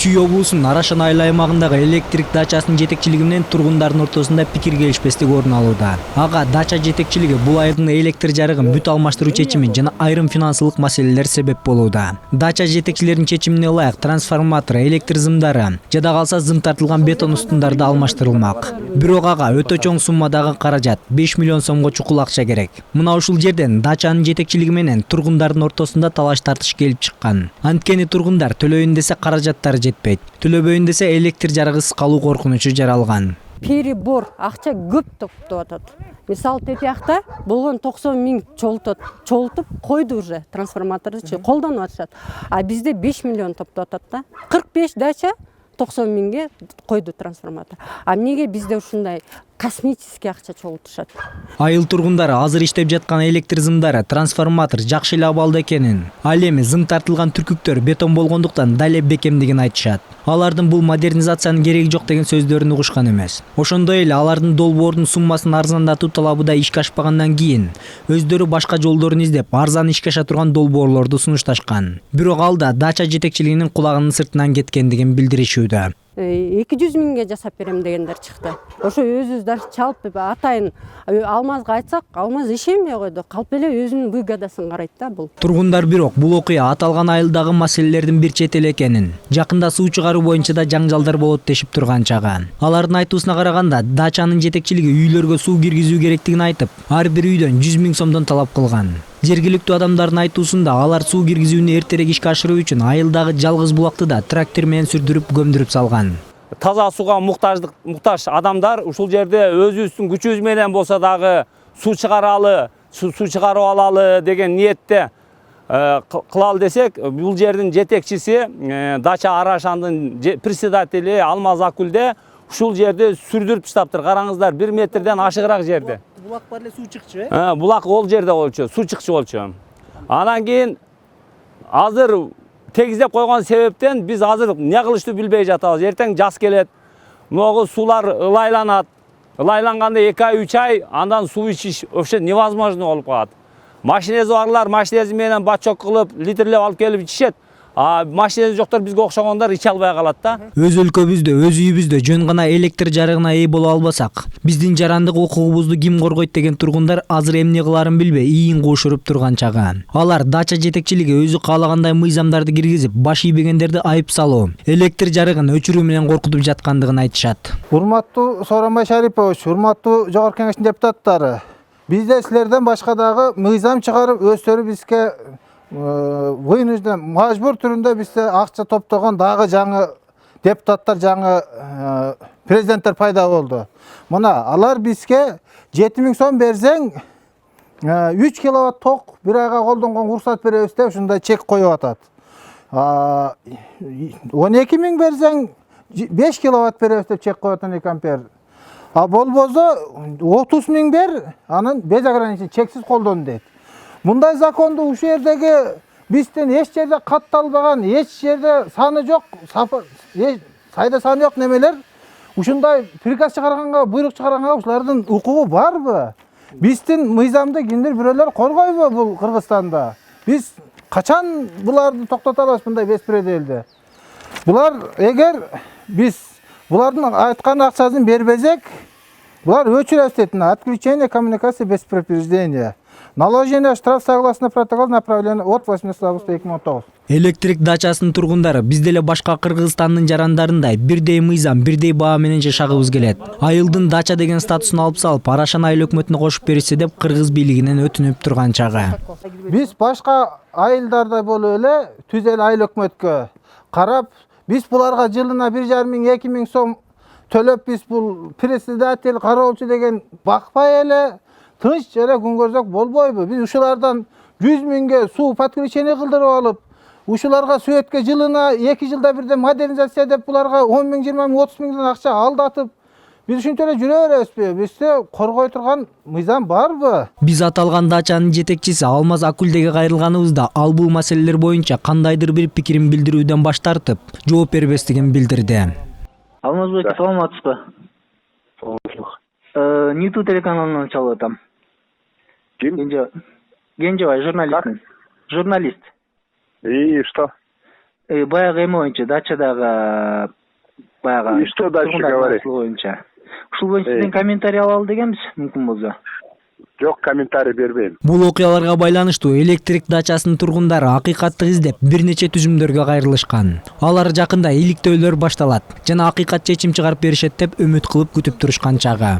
Чүй облусунун Арашан айыл аймагындагы электрик дачасынын жетекчилиги менен тургундардын ортосунда пикир келишпестик орун алууда. Ага дача жетекчилиги бул айылдын электр жарыгын бүт алмаштыруу чечими жана айрым финансылык маселелер себеп болууда. Дача жетекчилеринин чечимине ылайык трансформатор, электр зымдары, жада калса зым тартылган бетон устундары да алмаштырылмак. Бирок ага өтө чоң суммадагы каражат 5 миллион сомго чукул акча керек. Мына ушул жерден дачанын жетекчилиги менен тургундардын ортосунда талаш тартыш келип чыккан. Анткени тургундар төлөйүн десе каражаттары жетпейт. Төлөбөйүн десе электр жарыгысыз калуу коркунучу жаралган. Перебор акча көп топтоп атат. Мисалы тетиякта болгон 90 миң чолтуп койду уже трансформаторду колдонуп атышат. А бизде 5 миллион топтоп атат да. 45 дача 90 миңге койду трансформатор. А эмнеге бизде ушундай космический акча чогултушат? Айыл тургундары азыр иштеп жаткан электр зымдары, трансформатор жакшы эле абалда экенин, ал эми зым тартылган түркүктөр бетон болгондуктан дале бекемдигин айтышат. Алардын бул модернизациянын кереги жок деген сөздөрүн угушкан эмес. Ошондой эле алардын долбоордун суммасын арзандатуу талабы да ишке ашпагандан кийин өздөрү башка жолдорун издеп арзан ишке аша турган долбоорлорду сунушташкан. Бирок ал да дача жетекчилигинин кулагынын сыртынан кеткендигин билдиришүүдө. 200 миңге жасап берем дегендер чыкты. Ошо өзүбүз да чалып атайын Алмазга айтсак, Алмаз ишенбей койду. Калп эле өзүнүн выгодасын карайт да бул. Тургундар бирок бул окуя аталган айылдагы маселелердин бир четели экенин, жакында суу чыгаруу боюнча да жаңжалдар болот дешип турган чагы. Алардын айтуусуна караганда, дачанын жетекчилиги үйлөргө суу киргизүү керектигин айтып, ар бир үйдөн 100 миң сомдон талап кылган. Жергиликтүү адамдардын айтуусунда алар суу киргизүүнү эртерээк ишке ашыруу үчүн айылдагы жалгыз булакты да трактор менен сүрдүрүп көмдүрүп салган. Таза суга муктаж адамдар ушул жерде өзүбүздүн күчүбүз менен болсо дагы суу чыгарып алалы деген ниетте кылалы десек, бул жердин жетекчиси дача Арашандын председатели Алмаз Акулде ушул жерде сүрдүрүп таштаптыр. Караңыздар, 1 метрден ашыгыраак жерде. Булак бар эле суу чыкчу, э? Булак ол жерде болчу, суу чыкчу болчу. Анан кийин азыр тегиздеп койгон себептен биз азыр эмне кылышты билбей жатабыз. Эртең жаз келет. Могу суулар ылайланат. Ылайланганда 2 ай, 3 ай андан суу ичиш вообще невозможно болуп калат. Машинеси барлар машинеси менен бачок кылып, литрлеп алып келип ичишет. А машинеси жоктор бизге окшогондор иче албай калат да. Өз өлкөбүздө, өз үйүбүздө жөн гана электр жарыгына ээ боло албасак, биздин жарандык укугубузду ким коргойт деген тургундар азыр эмне кыларын билбей ийин куушуруп турган чагы. Алар дача жетекчилиги өзү каалагандай мыйзамдарды киргизип, баш ийбегендерди айып салуу, электр жарыгын өчүрүү менен коркутуп жаткандыгын айтышат. Урматтуу Сооронбай Шарипович, урматтуу Жогорку Кеңештин депутаттары, бизде силерден башка дагы мыйзам чыгарып, өздөрү бизге вынужден мажбур түрүндө бизде акча топтогон дагы жаңы депутаттар, жаңы президенттер пайда болду. Мына алар бизге 7 миң сом берсең 3 киловатт ток бир айга колдонгон уруксат беребиз деп ушундай чек коюп атат. 12 миң берсең 5 киловатт беребиз деп чек коюп атат 2 ампер. А болбосо 30 миң бер, анын без ограничения чексиз колдон дейт. Мындай законду ушул жердеги бизден эч жерде катталбаган, эч жерде саны жок, сайда саны жок немелер ушундай приказ чыгарганга, буйрук чыгарганга ушулардын укугу барбы? Биздин мыйзамды кимдир бирөөлөр коргойбу бул Кыргызстанда? Биз качан буларды токтото алабыз мындай беспределди? Булар эгер биз булардын айткан акчасын бербесек, булар өчүрөбүз дейт. Отключение коммуникации без предупреждения. Наложение штраф согласно протокол направления от 18 августа 2019. Электрик дачасынын тургундары биз деле башка Кыргызстандын жарандарындай бирдей мыйзам, бирдей баа менен жашагыбыз келет. Айылдын дача деген статусун алып салып, Арашан айыл өкмөтүнө кошуп беришсе деп кыргыз бийлигинен өтүнүп турган чагы. Биз башка айылдардай болуп эле түз эле айыл өкмөткө карап, биз буларга жылына 1,5 миң, 2 миң сом төлөп биз бул председатель, кароолчу деген бакпай эле тынч эле күн көрсөк болбойбу? Биз ушулардан 100 миңге суу подключение кылдырып алып, ушуларга сөйөткө жылына 2 жылда бирде модернизация деп буларга 10 миң, 20 миң, 30 миңден акча алдатып, биз ушинтип эле жүрө беребизби? Бизде коргой турган мыйзам барбы? Биз аталган дачанын жетекчиси Алмаз Акулдеге кайрылганыбызда ал бул маселелер боюнча кандайдыр бир пикирин билдирүүдөн баш тартып, жооп бербестигин билдирди. Алмазбек, саламатсызбы? Ниту телеканалынан чалып атам. Ким? Генжебай, журналист. Журналист. И что? Баягы эме боюнча, дачадагы баягы И что дальше говорить? боюнча. Ушул боюнча сизден комментарий алалы дегенбиз, мүмкүн болсо. Жок, комментарий бербейм. Бул окуяларга байланыштуу электрик дачасынын тургундары акыйкаттык издеп бир нече түзүмдөргө кайрылышкан. Алар жакында иликтөөлөр башталат жана акыйкат чечим чыгарып беришет деп үмүт кылып күтүп турушкан чагы.